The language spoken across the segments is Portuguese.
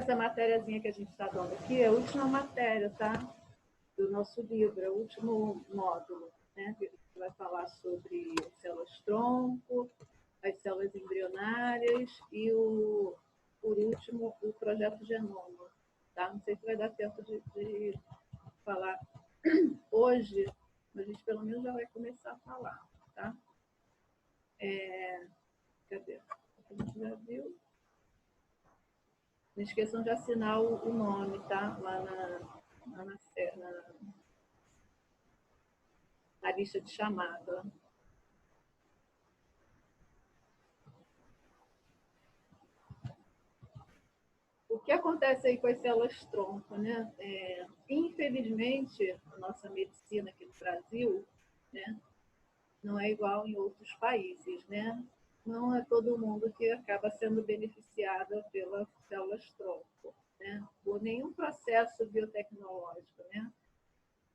essa matériazinha que a gente está dando aqui é a última matéria, tá? Do nosso livro, é o último módulo, né? Que vai falar sobre as células-tronco, as células embrionárias e, por último, o projeto Genoma. Tá? Não sei se vai dar tempo de falar hoje, mas a gente pelo menos já vai começar a falar. Tá? Cadê? A gente já viu. Não esqueçam de assinar o nome, tá? Lá na lista de chamada. O que acontece aí com as células-tronco, né? Infelizmente, a nossa medicina aqui no Brasil, né, não é igual em outros países, né? Não é todo mundo que acaba sendo beneficiado pelas células-tronco, né? Por nenhum processo biotecnológico, né?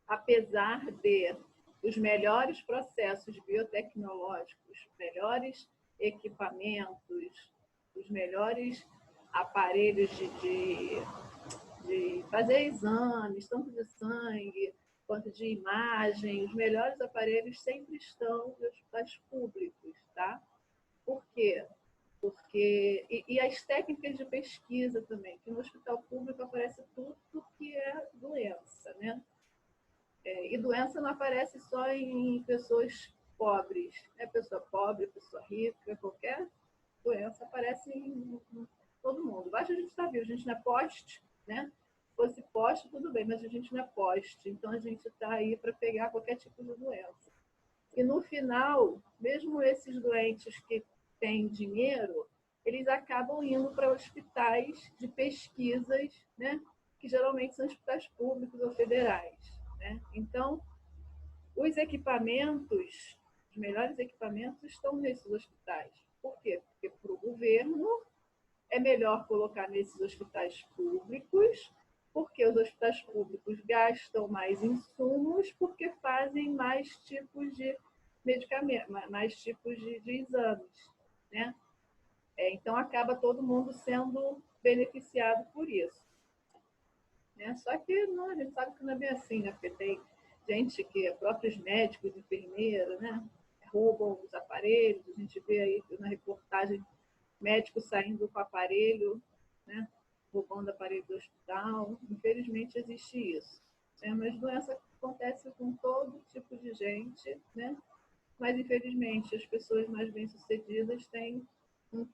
Apesar de os melhores processos biotecnológicos, melhores equipamentos, os melhores aparelhos de fazer exames, tanto de sangue quanto de imagem, os melhores aparelhos sempre estão nos hospitais públicos, tá? Por quê? E as técnicas de pesquisa também, que no hospital público aparece tudo que é doença, né? E doença não aparece só em pessoas pobres, né? Pessoa pobre, pessoa rica, qualquer doença aparece em todo mundo. Basta a gente estar vivo, a gente não é poste, né? Se fosse poste, tudo bem, mas a gente não é poste, então a gente está aí para pegar qualquer tipo de doença. E no final, mesmo esses doentes que têm dinheiro, eles acabam indo para hospitais de pesquisas, né? Que geralmente são hospitais públicos ou federais, né? Então, os equipamentos, os melhores equipamentos estão nesses hospitais. Por quê? Porque para o governo é melhor colocar nesses hospitais públicos, porque os hospitais públicos gastam mais insumos, porque fazem mais tipos de medicamentos, mais tipos de exames, né? Então, acaba todo mundo sendo beneficiado por isso. Né? Só que não, a gente sabe que não é bem assim, né? Porque tem gente que, próprios médicos, enfermeiras, né? Roubam os aparelhos, a gente vê aí na reportagem médico saindo com aparelho, né? Roubando aparelho do hospital. Infelizmente existe isso. Mas doença acontece com todo tipo de gente, né? Mas infelizmente as pessoas mais bem-sucedidas têm um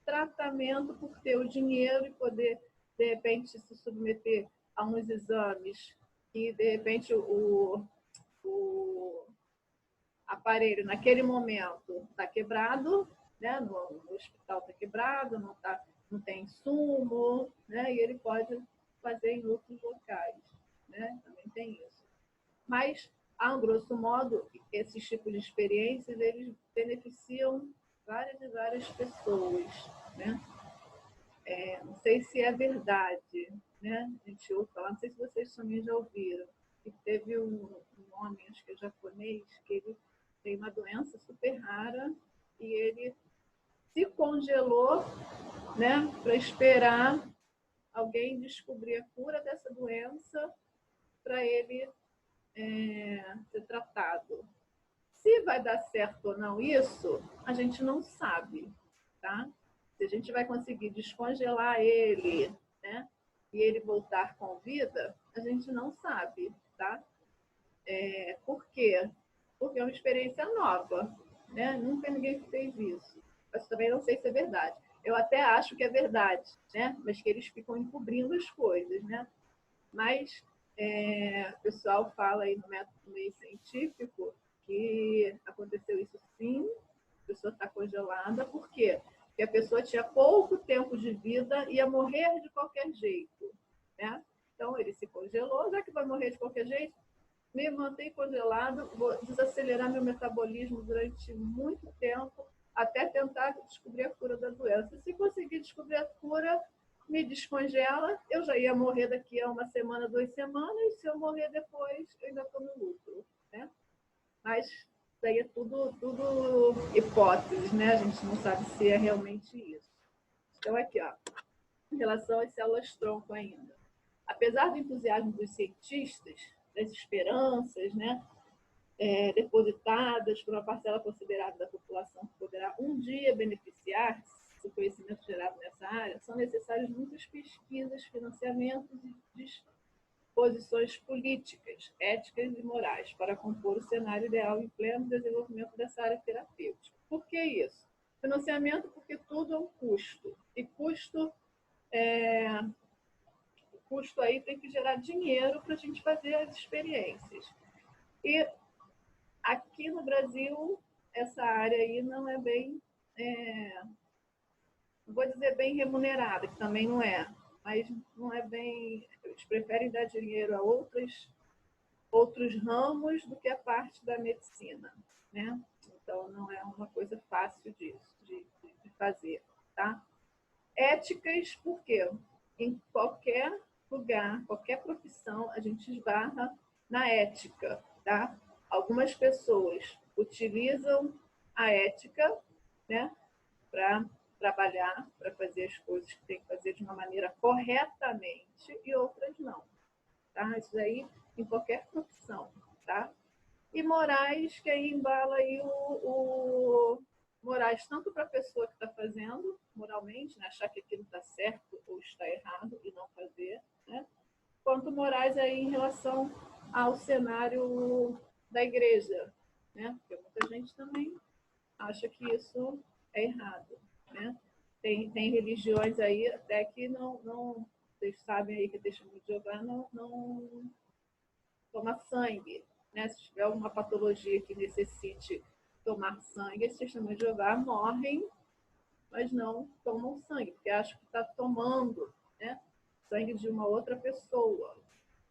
tratamento por ter o dinheiro e poder, de repente, se submeter a uns exames e, de repente, o aparelho, naquele momento, está quebrado, né? No hospital está quebrado, não tem insumo, né? E ele pode fazer em outros locais, né? Também tem isso. Mas, a grosso modo, esses tipos de experiências, eles beneficiam várias e várias pessoas, né? Não sei se é verdade, né? A gente ouve falar, não sei se vocês também já ouviram, que teve um homem, acho que é japonês, que ele tem uma doença super rara e ele se congelou, né, para esperar alguém descobrir a cura dessa doença para ele ser tratado. Se vai dar certo ou não isso, a gente não sabe, tá? Se a gente vai conseguir descongelar ele, né, e ele voltar com vida, a gente não sabe, tá? Por quê? Porque é uma experiência nova, né? Nunca ninguém fez isso. Mas também não sei se é verdade. Eu até acho que é verdade, né? Mas que eles ficam encobrindo as coisas, né? Mas o pessoal fala aí no método meio científico que aconteceu isso sim, a pessoa está congelada. Por quê? Porque a pessoa tinha pouco tempo de vida e ia morrer de qualquer jeito, né? Então, ele se congelou, já que vai morrer de qualquer jeito, me mantém congelado, vou desacelerar meu metabolismo durante muito tempo, até tentar descobrir a cura da doença. Se conseguir descobrir a cura, me descongela, eu já ia morrer daqui a uma semana, 2 semanas, e se eu morrer depois, eu ainda estou no lucro, né? Mas daí é tudo hipóteses, né? A gente não sabe se é realmente isso. Então, aqui, ó. em relação às células-tronco ainda. Apesar do entusiasmo dos cientistas, das esperanças, né, depositadas por uma parcela considerável da população que poderá um dia beneficiar-se do conhecimento gerado nessa área, são necessárias muitas pesquisas, financiamentos e disposições políticas, éticas e morais para compor o cenário ideal em pleno desenvolvimento dessa área terapêutica. Por que isso? Financiamento porque tudo é um custo. E custo aí tem que gerar dinheiro para a gente fazer as experiências. E aqui no Brasil, essa área aí não é bem, não vou dizer bem remunerada, que também não é, mas não é bem, eles preferem dar dinheiro a outros ramos do que a parte da medicina, né? Então, não é uma coisa fácil disso, de fazer, tá? Éticas, por quê? Em qualquer lugar, qualquer profissão, a gente esbarra na ética, tá? Algumas pessoas utilizam a ética, né, para trabalhar, para fazer as coisas que tem que fazer de uma maneira corretamente e outras não, tá? Isso aí em qualquer profissão, tá? E morais, que aí embala aí morais tanto para a pessoa que está fazendo, moralmente, né, achar que aquilo está certo ou está errado e não fazer, né? Quanto morais aí em relação ao cenário da igreja, né? Porque muita gente também acha que isso é errado, né? Tem religiões aí até que não vocês sabem aí que a Testemunha de Jeová não toma sangue, né? Se tiver alguma patologia que necessite tomar sangue, as Testemunhas de Jeová morrem, mas não tomam sangue, porque acham que está tomando, né, sangue de uma outra pessoa.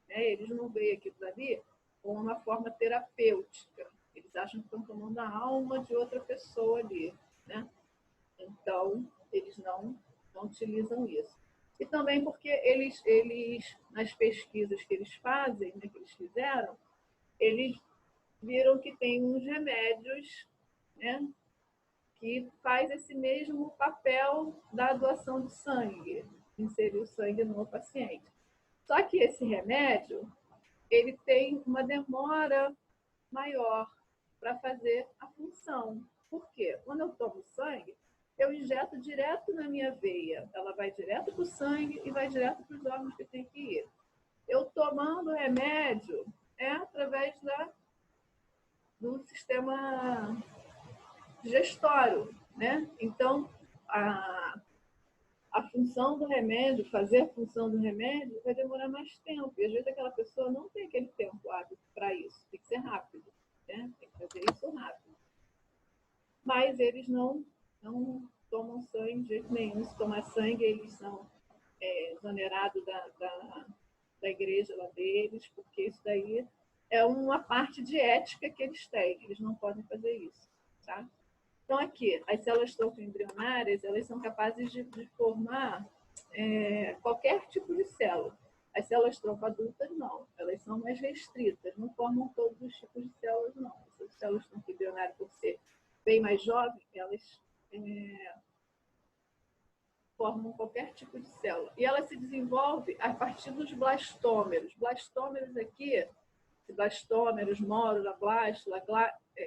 Né? Eles não veem aquilo dali como uma forma terapêutica. Eles acham que estão tomando a alma de outra pessoa ali, né? Então, eles não utilizam isso. E também porque eles nas pesquisas que eles fazem, né, que eles fizeram, eles viram que tem uns remédios, né, que faz esse mesmo papel da doação de sangue, inserir o sangue no paciente. Só que esse remédio, ele tem uma demora maior para fazer a função. Por quê? Quando eu tomo sangue, eu injeto direto na minha veia. Ela vai direto para o sangue e vai direto para os órgãos que tem que ir. Eu tomando o remédio através do sistema digestório, né? Então, a função do remédio, fazer a função do remédio, vai demorar mais tempo. E às vezes aquela pessoa não tem aquele tempo hábil para isso. Tem que ser rápido, né? Tem que fazer isso rápido. Mas eles não tomam sangue de jeito nenhum. Se tomar sangue, eles são exonerados da igreja lá deles, porque isso daí é uma parte de ética que eles têm. Eles não podem fazer isso, tá? Então, aqui, as células tronco embrionárias, elas são capazes de formar qualquer tipo de célula. As células tronco adultas, não. Elas são mais restritas, não formam todos os tipos de células, não. Essas células tronco embrionárias, por ser bem mais jovens, elas formam qualquer tipo de célula. E ela se desenvolve a partir dos blastômeros. Blastômeros aqui, blastômeros, mórula, blástula,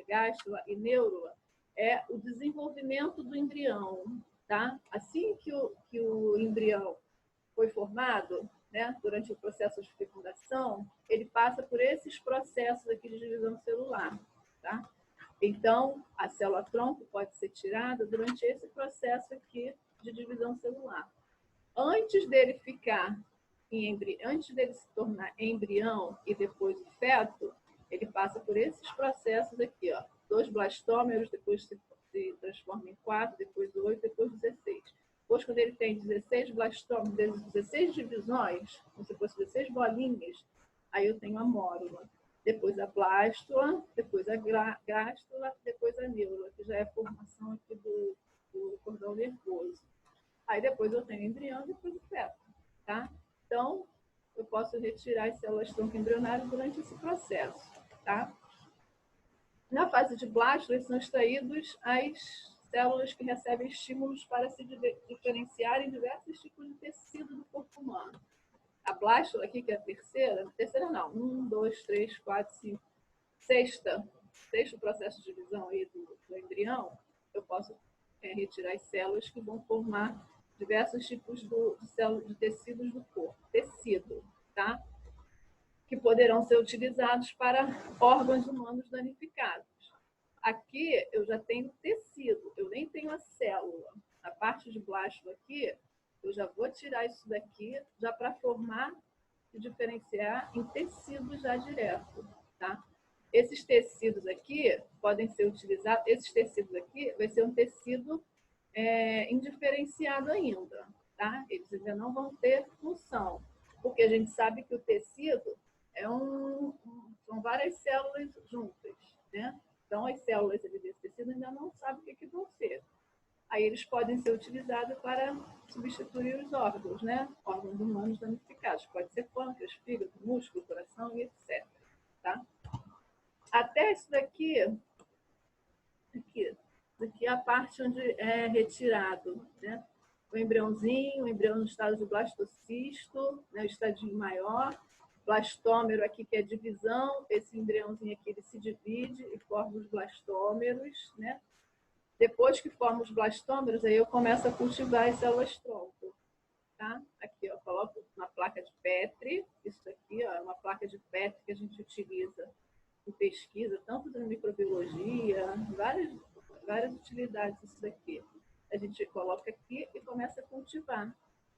gástula e neurula, é o desenvolvimento do embrião, tá? Assim que o embrião foi formado, né, durante o processo de fecundação, ele passa por esses processos aqui de divisão celular, tá? Então, a célula-tronco pode ser tirada durante esse processo aqui de divisão celular. Antes dele antes dele se tornar embrião e depois o feto, ele passa por esses processos aqui, ó. 2 blastômeros, depois se transforma em 4, depois 8, depois 16. Depois, quando ele tem 16 blastômeros, 16 divisões, como se fossem 16 bolinhas, aí eu tenho a mórula. Depois a blástula, depois a gástula, depois a neurula, que já é a formação aqui do cordão nervoso. Aí depois eu tenho o embrião e depois o feto, tá? Então, eu posso retirar as células tronco embrionárias durante esse processo, tá? Na fase de blástula, são extraídos as células que recebem estímulos para se diferenciar em diversos tipos de tecido. blástula aqui, que é a terceira não, 1, 2, 3, 4, 5, sexto processo de divisão aí do embrião, eu posso retirar as células que vão formar diversos tipos de tecidos do corpo. Tecido, tá? Que poderão ser utilizados para órgãos humanos danificados. Aqui eu já tenho tecido, eu nem tenho a célula. Na parte de blástula aqui, eu já vou tirar isso daqui, já para formar e diferenciar em tecido já direto, tá? Esses tecidos aqui podem ser utilizados, esses tecidos aqui vai ser um tecido indiferenciado ainda, tá? Eles ainda não vão ter função, porque a gente sabe que o tecido são várias células juntas, né? Então, as células desse tecido ainda não sabem o que vão ser. Aí eles podem ser utilizados para substituir os órgãos, né? Órgãos humanos danificados. Pode ser pâncreas, fígado, músculo, coração e etc. Tá? Até isso daqui é a parte onde é retirado, né? O embriãozinho, o embrião no estado de blastocisto, né? O estadinho maior, blastômero aqui que é divisão, esse embriãozinho aqui ele se divide e forma os blastômeros, né? Depois que forma os blastômeros, aí eu começo a cultivar as células-tronco, tá? Aqui, ó, coloco uma placa de Petri, isso aqui, ó, é uma placa de Petri que a gente utiliza em pesquisa, tanto na microbiologia, várias utilidades isso daqui. A gente coloca aqui e começa a cultivar,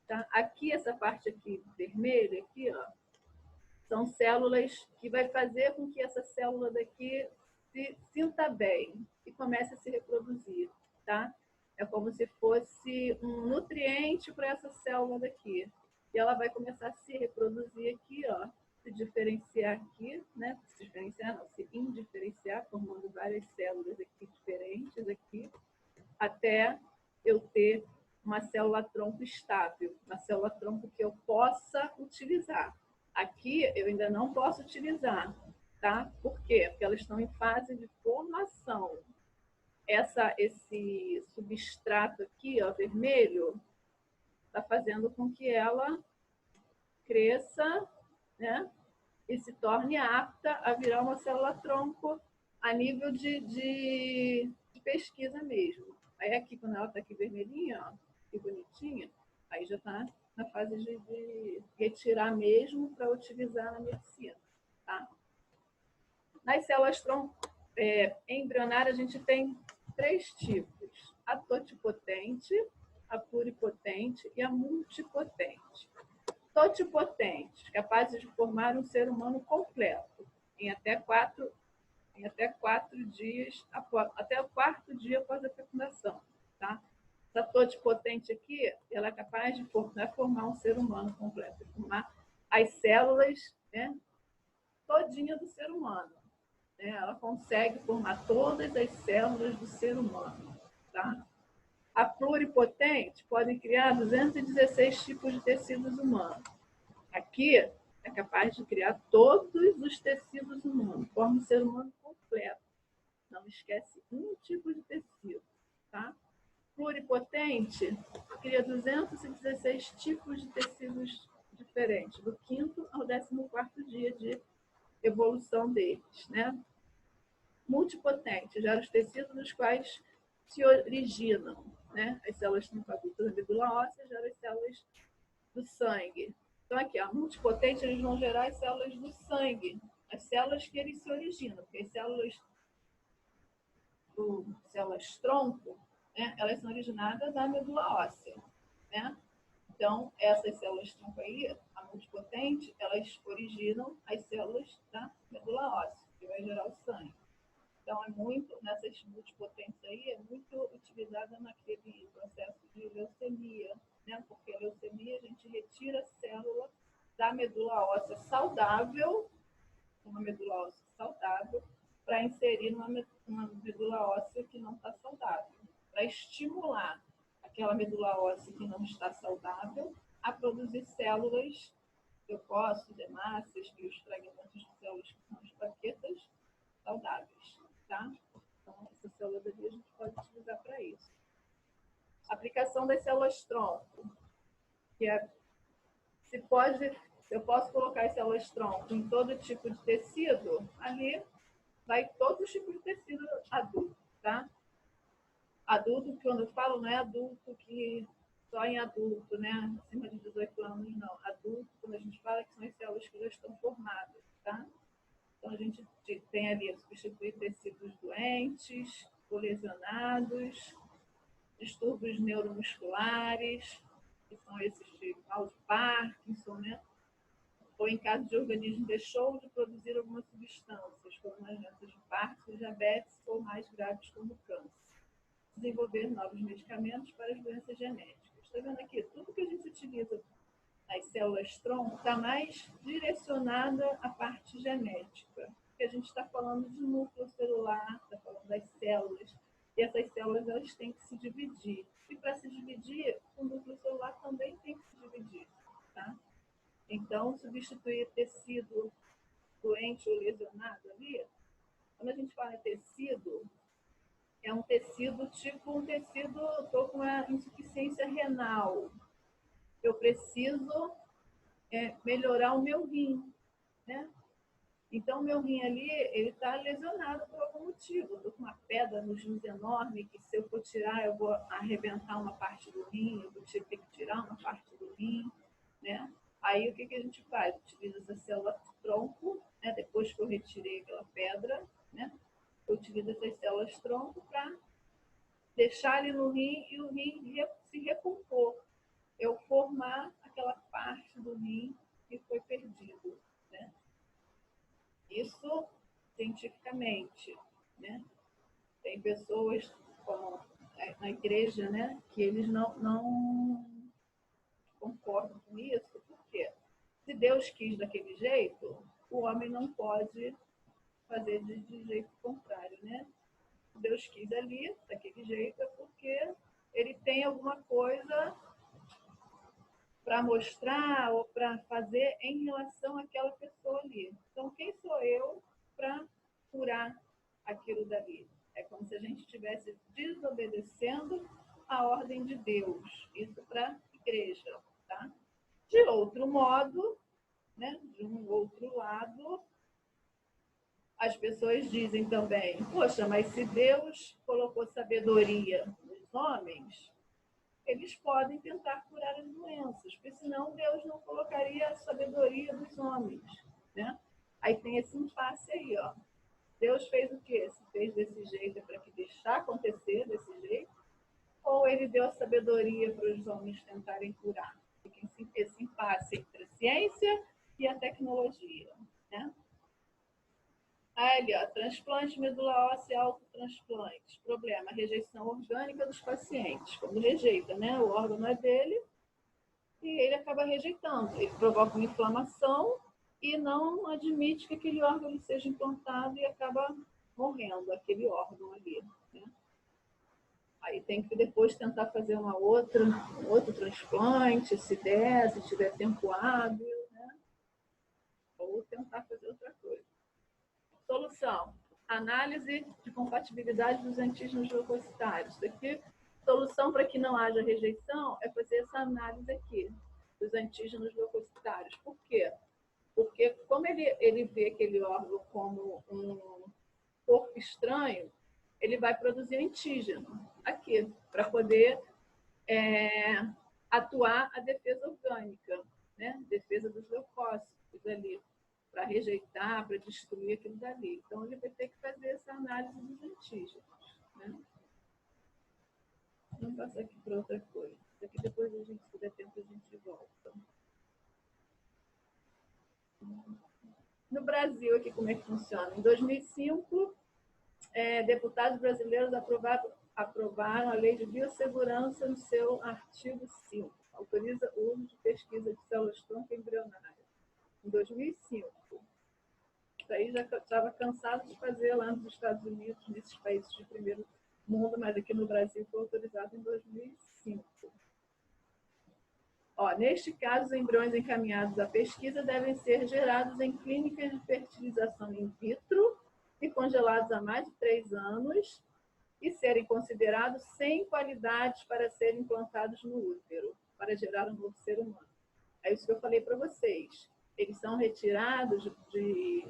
tá? Aqui, essa parte aqui vermelha, aqui, ó, são células que vai fazer com que essa célula daqui se sinta bem e comece a se reproduzir, tá? É como se fosse um nutriente para essa célula daqui. E ela vai começar a se reproduzir aqui, ó, se diferenciar aqui, né? Se diferenciar não, se indiferenciar, formando várias células aqui diferentes aqui, até eu ter uma célula-tronco estável, uma célula-tronco que eu possa utilizar. Aqui eu ainda não posso utilizar, tá? Por quê? Porque elas estão em fase de formação. Esse substrato aqui, ó, vermelho, está fazendo com que ela cresça, né? E se torne apta a virar uma célula-tronco a nível de pesquisa mesmo. Aí aqui, quando ela está aqui vermelhinha, ó, que bonitinha, aí já está na fase de retirar mesmo para utilizar na medicina. Tá? Nas células-tronco embrionárias, a gente tem 3 tipos: a totipotente, a pluripotente e a multipotente. Totipotentes, capazes de formar um ser humano completo em até 4 dias, até o 4º dia após a fecundação. Tá? Essa totipotente aqui, ela é capaz de formar um ser humano completo, formar as células, né, todinha do ser humano. Né? Ela consegue formar todas as células do ser humano. Tá? A pluripotente pode criar 216 tipos de tecidos humanos. Aqui é capaz de criar todos os tecidos humanos, forma um ser humano completo. Não esquece um tipo de tecido. Tá? Pluripotente cria 216 tipos de tecidos diferentes, do 5º ao 14º dia de evolução deles. Né? Multipotente gera os tecidos nos quais se originam, né? As células tronco-adultas da medula óssea geram as células do sangue. Então, aqui, a multipotente, eles vão gerar as células do sangue, as células que eles se originam, porque as células tronco, né, elas são originadas da medula óssea, né? Então, essas células tronco aí, a multipotente, elas originam as células da medula óssea, que vai gerar o sangue. Então, nessas multipotentes aí, é muito utilizada naquele processo de leucemia, né? Porque a leucemia, a gente retira a célula da medula óssea saudável, uma medula óssea saudável, para inserir numa medula óssea que não está saudável, para estimular aquela medula óssea que não está saudável a produzir células, leucócitos, hemácias, e os fragmentos de células que são as plaquetas saudáveis. Tá? Então, essa célula ali a gente pode utilizar para isso. Aplicação das células-tronco, que se pode Eu posso colocar as células-tronco em todo tipo de tecido, ali vai todos os tipos de tecido adulto, tá? Adulto, quando eu falo, não é adulto que só em adulto, né? Acima de 18 anos, não. Adulto, quando a gente fala que são as células que já estão formadas, tá? Então, a gente tem ali substituir tecidos doentes ou lesionados, distúrbios neuromusculares, que são esses de mal de Parkinson, né? Ou em caso de organismo deixou de produzir algumas substâncias, como as doenças de Parkinson, diabetes ou mais graves como câncer. Desenvolver novos medicamentos para as doenças genéticas. Está vendo aqui? Tudo que a gente utiliza nas células-tronco está mais direcionada à parte genética. Porque a gente está falando de núcleo celular, está falando das células, e essas células elas têm que se dividir. E para se dividir, o núcleo celular também tem que se dividir. Tá? Então, substituir tecido doente ou lesionado ali, quando a gente fala em tecido, é um tecido tipo um tecido, estou com uma insuficiência renal. Eu preciso melhorar o meu rim, né? Então, o meu rim ali, ele está lesionado por algum motivo. Estou com uma pedra nos rins enorme, que se eu for tirar, eu vou arrebentar uma parte do rim, eu vou ter que tirar uma parte do rim, né? Aí, o que a gente faz? Utiliza essa célula-tronco, né? Depois que eu retirei aquela pedra, né? Eu utilizo essas células-tronco para deixar ele no rim e o rim se recompor. Eu formar aquela parte do rim que foi perdido, né? Isso cientificamente, né? Tem pessoas como na igreja, né, que eles não concordam com isso, porque se Deus quis daquele jeito, o homem não pode fazer de jeito contrário, né? Se Deus quis ali, daquele jeito, é porque ele tem alguma coisa para mostrar ou para fazer em relação àquela pessoa ali. Então, quem sou eu para curar aquilo dali? É como se a gente estivesse desobedecendo a ordem de Deus. Isso para a igreja, tá? De outro modo, né, de um outro lado, as pessoas dizem também, poxa, mas se Deus colocou sabedoria nos homens, eles podem tentar curar as doenças, porque senão Deus não colocaria a sabedoria dos homens, né? Aí tem esse impasse aí, ó. Deus fez o quê? Se fez desse jeito é para que deixar acontecer desse jeito? Ou ele deu a sabedoria para os homens tentarem curar? Fica esse impasse entre a ciência e a tecnologia, né? Ali, ó, transplante medula óssea, autotransplante. Problema, rejeição orgânica dos pacientes. Quando rejeita, né? O órgão não é dele e ele acaba rejeitando. Ele provoca uma inflamação e não admite que aquele órgão ele seja implantado e acaba morrendo aquele órgão ali, né? Aí tem que depois tentar fazer um outro transplante, se der, se tiver tempo hábil, né? Ou tentar fazer outra coisa. Solução: análise de compatibilidade dos antígenos leucocitários. Aqui, solução para que não haja rejeição é fazer essa análise aqui dos antígenos leucocitários. Por quê? Porque como ele vê aquele órgão como um corpo estranho, ele vai produzir antígeno aqui, para poder atuar a defesa orgânica, né? Defesa dos leucócitos ali, para rejeitar, para destruir aquilo dali. Então, ele vai ter que fazer essa análise dos antígenos, né? Vamos passar aqui para outra coisa. Isso aqui depois a gente, se der tempo, a gente volta. No Brasil, aqui como é que funciona? Em 2005, deputados brasileiros aprovaram a Lei de Biossegurança no seu artigo 5. Autoriza o uso de pesquisa de células-tronco embrionárias. Em 2005. Isso aí já estava cansado de fazer lá nos Estados Unidos, nesses países de primeiro mundo, mas aqui no Brasil foi autorizado em 2005. Ó, neste caso, os embriões encaminhados à pesquisa devem ser gerados em clínicas de fertilização in vitro e congelados há mais de 3 anos e serem considerados sem qualidades para serem implantados no útero, para gerar um novo ser humano. É isso que eu falei para vocês. eles são retirados de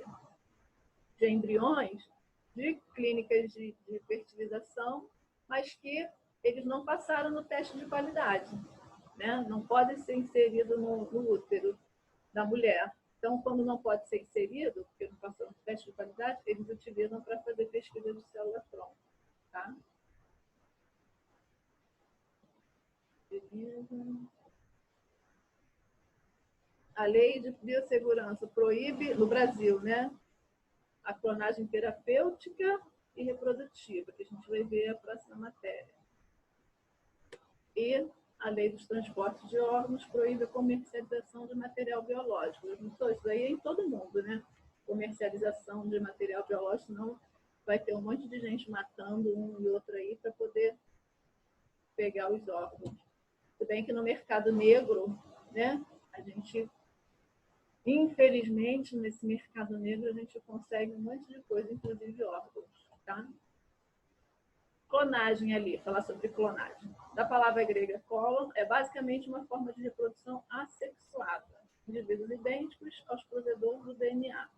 embriões de clínicas de fertilização, mas que eles não passaram no teste de qualidade, né? Não podem ser inseridos no útero da mulher. Então, quando não pode ser inserido, porque não passou no teste de qualidade, eles utilizam para fazer pesquisa de célula-tronco, tá? Beleza. A lei de biossegurança proíbe, no Brasil, né, a clonagem terapêutica e reprodutiva, que a gente vai ver a próxima matéria. E a lei dos transportes de órgãos proíbe a comercialização de material biológico. Isso daí é em todo mundo, né? Comercialização de material biológico, senão vai ter um monte de gente matando um e outro aí para poder pegar os órgãos. Se bem que no mercado negro, né, a gente, infelizmente, nesse mercado negro, a gente consegue um monte de coisa, inclusive órgãos, tá? Clonagem ali, falar sobre clonagem. Da palavra grega colon, é basicamente uma forma de reprodução assexuada. Indivíduos idênticos aos provedores do DNA.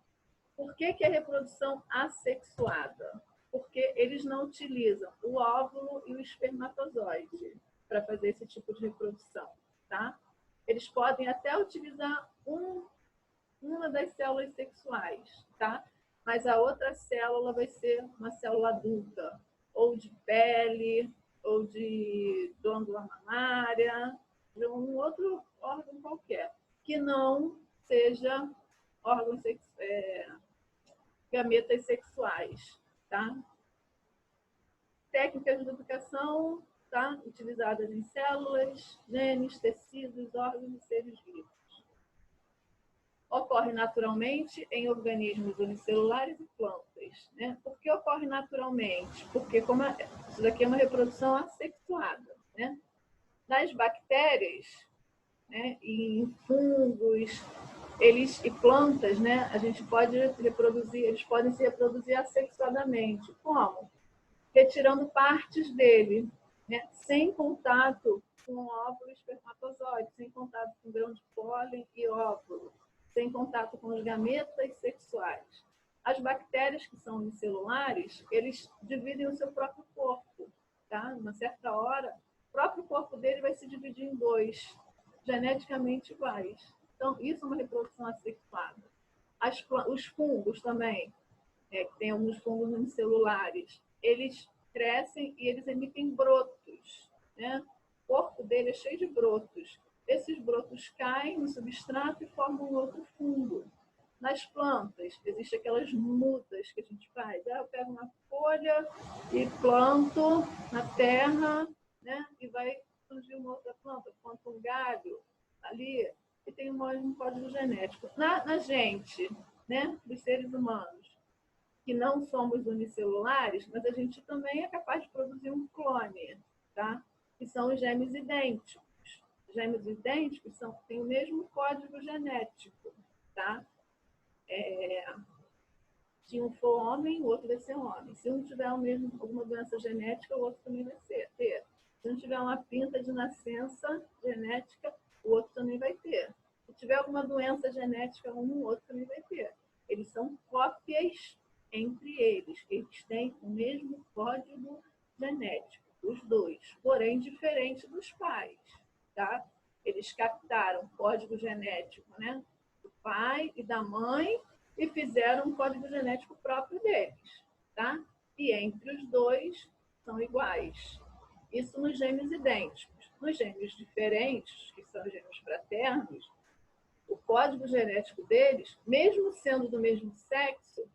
Por que é reprodução assexuada? Porque eles não utilizam o óvulo e o espermatozoide para fazer esse tipo de reprodução, tá? Eles podem até utilizar uma das células sexuais, tá? Mas a outra célula vai ser uma célula adulta, ou de pele, ou de glândula mamária, de um outro órgão qualquer, que não seja órgãos gametas sexuais, tá? Técnicas de duplicação, tá? Utilizadas em células, genes, tecidos, órgãos e seres vivos. Ocorre naturalmente em organismos unicelulares e plantas, né? Por que ocorre naturalmente? Porque isso daqui é uma reprodução assexuada, né? Nas bactérias, né, e em fungos, e plantas, né, a gente pode reproduzir, eles podem se reproduzir assexuadamente. Como? Retirando partes dele, né, sem contato com o óvulo e espermatozoide, sem contato com grão de pólen e óvulo, sem contato com os gametas sexuais. As bactérias que são unicelulares, eles dividem o seu próprio corpo, tá? Numa certa hora, o próprio corpo dele vai se dividir em dois, geneticamente iguais. Então, isso é uma reprodução assexuada. Os fungos também, que tem alguns fungos unicelulares, eles crescem e eles emitem brotos, né? O corpo dele é cheio de brotos. Esses brotos caem no substrato e formam um outro fungo. Nas plantas, existem aquelas mudas que a gente faz. Eu pego uma folha e planto na terra, né? E vai surgir uma outra planta, planto um galho ali, e tem um código genético. Na gente, né? Dos seres humanos, que não somos unicelulares, mas a gente também é capaz de produzir um clone, tá? Que são os gêmeos idênticos. Os gêmeos idênticos têm o mesmo código genético, tá? Se um for homem, o outro vai ser homem. Se um tiver alguma doença genética, o outro também vai ter. Se um tiver uma pinta de nascença genética, o outro também vai ter. Se tiver alguma doença genética, o outro também vai ter. Eles são cópias entre eles. Eles têm o mesmo código genético, os dois, porém diferente dos pais, tá? Eles captaram o código genético, né, do pai e da mãe e fizeram um código genético próprio deles, tá? E entre os dois são iguais. Isso nos gêmeos idênticos. Nos gêmeos diferentes, que são gêmeos fraternos, o código genético deles, mesmo sendo do mesmo sexo,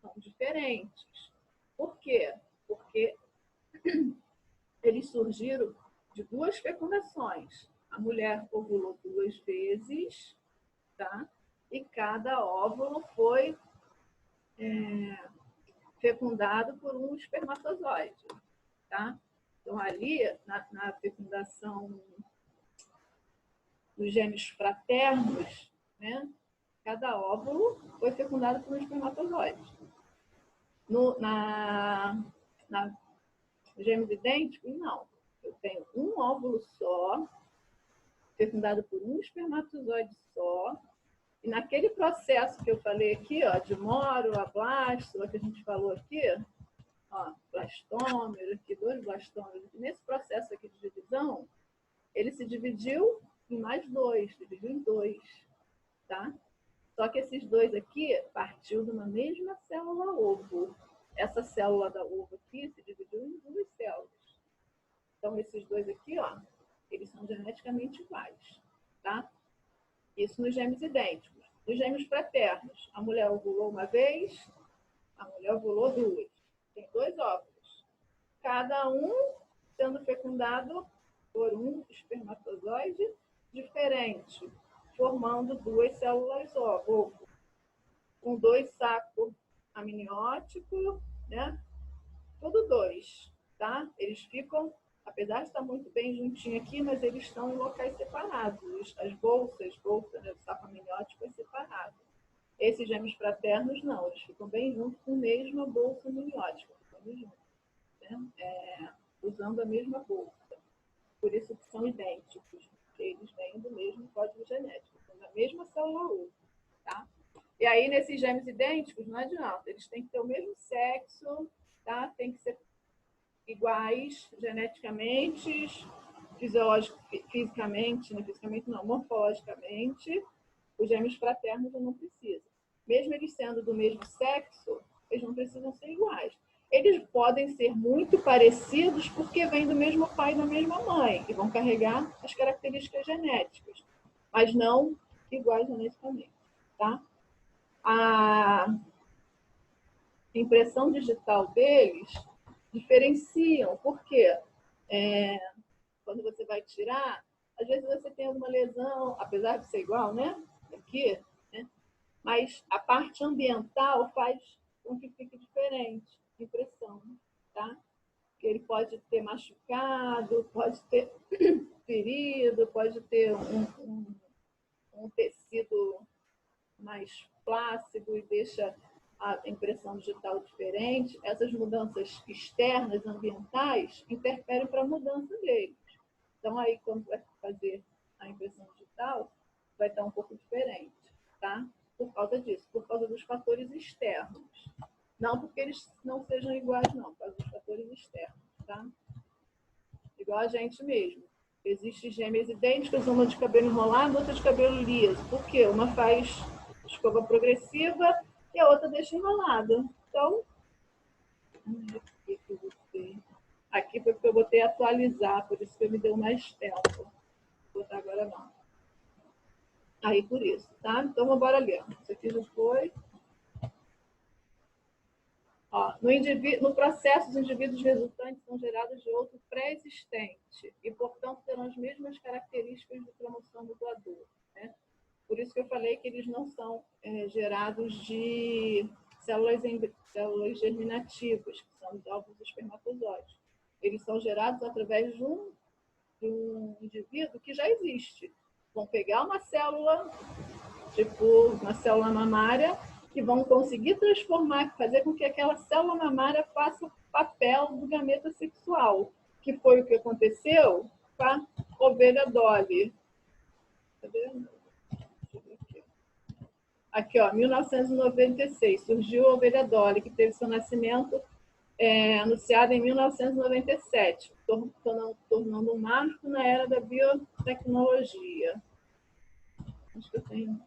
são diferentes. Por quê? Porque eles surgiram de duas fecundações. A mulher ovulou 2 vezes, tá? E cada óvulo foi fecundado por um espermatozoide, tá? Então, ali, na fecundação dos gêmeos fraternos, né, cada óvulo foi fecundado por um espermatozoide. Na gêmeos idênticos, não. Eu tenho um óvulo só, fecundado por um espermatozoide só, E naquele processo que eu falei aqui, ó, de moro-a-blástula, que a gente falou aqui, ó, blastômero, aqui, 2 blastômeros. Nesse processo aqui de divisão, ele se dividiu em mais 2, dividiu em 2, tá? Só que esses 2 aqui partiu de uma mesma célula ovo. Essa célula da ovo aqui se dividiu em 2 células. Então, esses 2 aqui, ó, eles são geneticamente iguais, tá? Isso nos gêmeos idênticos. Nos gêmeos fraternos, a mulher ovulou uma vez, a mulher ovulou 2. Tem 2 óvulos. Cada um sendo fecundado por um espermatozoide diferente, formando 2 células ovo, com 2 sacos amnióticos, né? Tudo 2, tá? Eles ficam, apesar de estar muito bem juntinho aqui, mas eles estão em locais separados. As bolsas, né, o saco amniótico é separado. Esses gêmeos fraternos, não, eles ficam bem juntos com a mesma bolsa amniótica, juntos, né? Usando a mesma bolsa. Por isso que são idênticos, porque eles vêm do mesmo código genético, são da mesma célula ovo, tá? E aí, nesses gêmeos idênticos, não adianta, eles têm que ter o mesmo sexo, tá? Tem que ser iguais geneticamente, fisicamente, não, fisicamente não, morfologicamente. Os gêmeos fraternos não precisam. Mesmo eles sendo do mesmo sexo, eles não precisam ser iguais. Eles podem ser muito parecidos porque vêm do mesmo pai e da mesma mãe e vão carregar as características genéticas, mas não iguais geneticamente, tá? A impressão digital deles diferenciam, porque quando você vai tirar, às vezes você tem alguma lesão, apesar de ser igual, né? Aqui, né? Mas a parte ambiental faz com que fique diferente a impressão, tá? Que ele pode ter machucado, pode ter ferido, pode ter um tecido mais flácido e deixa a impressão digital diferente. Essas mudanças externas, ambientais, interferem para a mudança deles. Então, aí, quando vai fazer a impressão digital, vai estar um pouco diferente, tá? Por causa disso, por causa dos fatores externos. Não porque eles não sejam iguais, não, por causa dos fatores externos, tá? Igual a gente mesmo. Existem gêmeas idênticas, uma de cabelo enrolado, outra de cabelo liso. Por quê? Uma faz escova progressiva e a outra deixa enrolada. Então, aqui foi porque eu botei atualizar, por isso que eu me deu mais tempo. Vou botar agora não. Aí por isso, tá? Então, vamos embora ler. Isso aqui já foi. Ó, no processo, os indivíduos resultantes são gerados de outro pré-existente e, portanto, terão as mesmas características do cromossomo doador, né? Por isso que eu falei que eles não são gerados de células germinativas, que são os ovos dos espermatozoides. Eles são gerados através de um indivíduo que já existe. Vão pegar uma célula, tipo uma célula mamária, que vão conseguir transformar, fazer com que aquela célula mamária faça o papel do gameta sexual, que foi o que aconteceu com a ovelha Dolly. Tá vendo? Aqui, ó, 1996, surgiu a ovelha Dolly, que teve seu nascimento anunciado em 1997, tornando um marco na era da biotecnologia. Acho que eu tenho...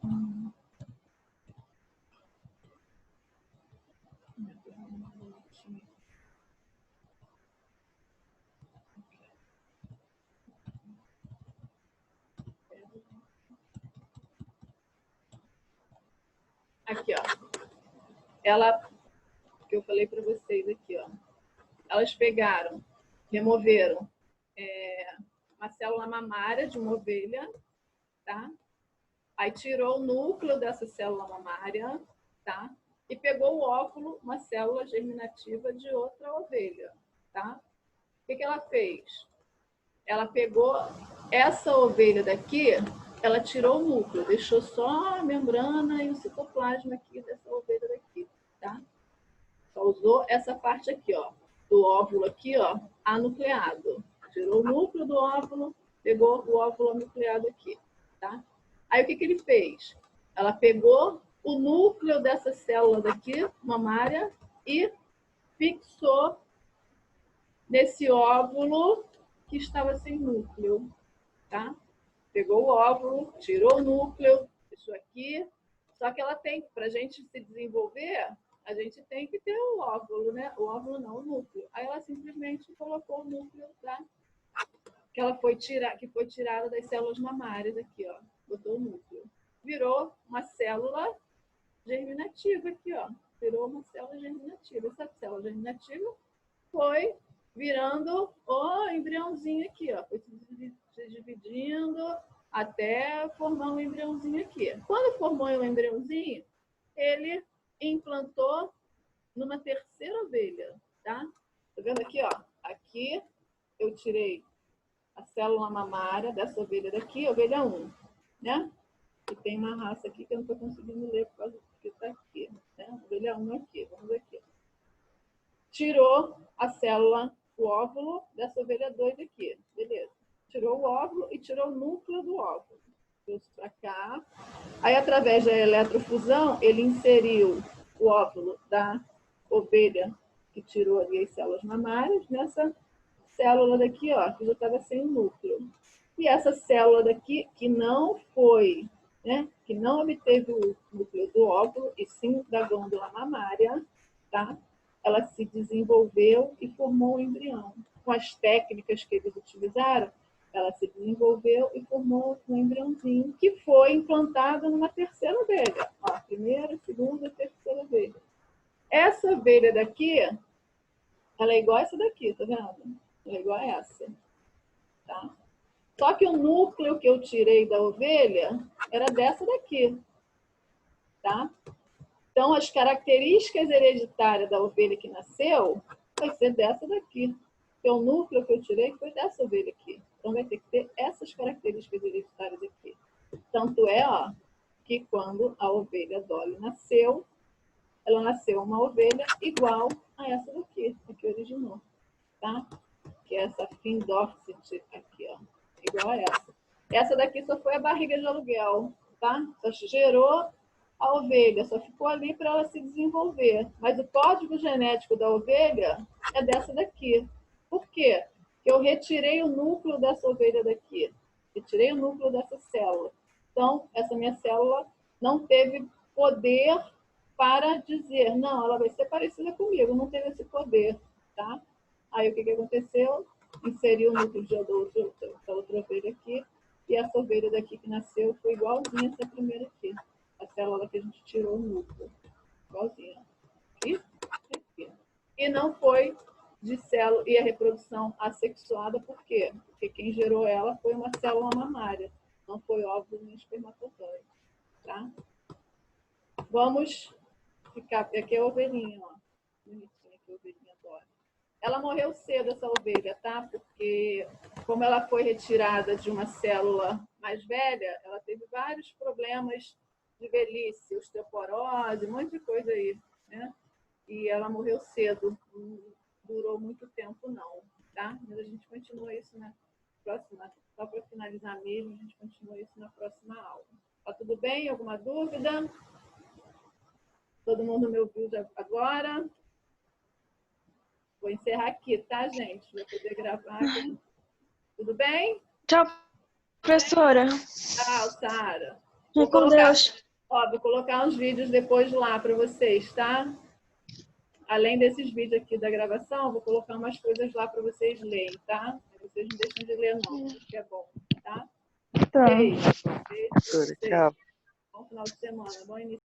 Aqui, ó. Ela, que eu falei para vocês aqui, ó. Elas pegaram, removeram uma célula mamária de uma ovelha, tá? Aí tirou o núcleo dessa célula mamária, tá? E pegou o óvulo, uma célula germinativa de outra ovelha, tá? O que ela fez? Ela pegou essa ovelha daqui, ela tirou o núcleo, deixou só a membrana e o citoplasma aqui dessa ovelha daqui, tá? Só usou essa parte aqui, ó, do óvulo aqui, ó, anucleado. Tirou o núcleo do óvulo, pegou o óvulo anucleado aqui, tá? Aí o que ele fez? Ela pegou o núcleo dessa célula daqui, mamária, e fixou nesse óvulo que estava sem núcleo, tá? Pegou o óvulo, tirou o núcleo, deixou aqui. Só que ela tem, para a gente se desenvolver, a gente tem que ter o óvulo, né? O óvulo não, o núcleo. Aí ela simplesmente colocou o núcleo, tá? Que foi tirada das células mamárias aqui, ó. Botou o núcleo. Virou uma célula germinativa aqui, ó. Virou uma célula germinativa. Essa célula germinativa foi virando o embriãozinho aqui, ó. Foi se dividindo até formar um embriãozinho aqui. Quando formou o embriãozinho, ele implantou numa terceira ovelha, tá? Tá vendo aqui, ó? Aqui eu tirei a célula mamária dessa ovelha daqui, ovelha 1, né? E tem uma raça aqui que eu não estou conseguindo ler por causa que está aqui, né? Ovelha 1 aqui, vamos ver aqui. Tirou a célula, o óvulo dessa ovelha 2 aqui, beleza. Tirou o óvulo e tirou o núcleo do óvulo. Trouxe para cá. Aí, através da eletrofusão, ele inseriu o óvulo da ovelha que tirou ali as células mamárias nessa célula daqui, ó, que já estava sem núcleo. E essa célula daqui, que não foi, né, que não obteve o núcleo do óvulo, e sim da glândula mamária, tá? Ela se desenvolveu e formou um embrião. Com as técnicas que eles utilizaram, ela se desenvolveu e formou um embriãozinho que foi implantado numa terceira ovelha. Ó, primeira, segunda, terceira ovelha. Essa ovelha daqui, ela é igual a essa daqui, tá vendo? Ela é igual a essa. Tá? Só que o núcleo que eu tirei da ovelha era dessa daqui. Tá? Então, as características hereditárias da ovelha que nasceu vai ser dessa daqui. Porque o núcleo que eu tirei foi dessa ovelha aqui. Então, vai ter que ter essas características hereditárias aqui. Tanto é, ó, que quando a ovelha Dolly nasceu, ela nasceu uma ovelha igual a essa daqui, a que originou. Tá? Que é essa Findorset aqui, ó. Igual a essa. Essa daqui só foi a barriga de aluguel, tá? Só gerou a ovelha, só ficou ali para ela se desenvolver. Mas o código genético da ovelha é dessa daqui. Por quê? Porque eu retirei o núcleo dessa ovelha daqui. Retirei o núcleo dessa célula. Então, essa minha célula não teve poder para dizer, não, ela vai ser parecida comigo, não teve esse poder, tá? Aí o que aconteceu? Inseriu o núcleo de outra ovelha aqui, e essa ovelha daqui que nasceu foi igualzinha a essa primeira aqui. A célula que a gente tirou o núcleo. Igualzinha. Aqui, aqui. E não foi de célula, e a reprodução assexuada, por quê? Porque quem gerou ela foi uma célula mamária, não foi óvulo nem espermatozoide. Tá? Vamos ficar. Aqui é a ovelhinha, ó. Bonitinha aqui, a ovelhinha adora. Ela morreu cedo, essa ovelha, tá? Porque, como ela foi retirada de uma célula mais velha, ela teve vários problemas de velhice, osteoporose, um monte de coisa aí, né? E ela morreu cedo, não durou muito tempo, não, tá? Mas a gente continua isso na próxima, só para finalizar mesmo, a gente continua isso na próxima aula. Tá tudo bem? Alguma dúvida? Todo mundo me ouviu agora? Vou encerrar aqui, tá, gente? Vou poder gravar aqui. Tudo bem? Tchau, professora. Tchau, Sara. Fique com Deus. Ó, vou colocar uns vídeos depois lá para vocês, tá? Além desses vídeos aqui da gravação, vou colocar umas coisas lá para vocês lerem, tá? Vocês não deixam de ler, não. Acho que é bom, tá? Tá. Beijo. Beijo. Tchau. Bom final de semana. Bom início.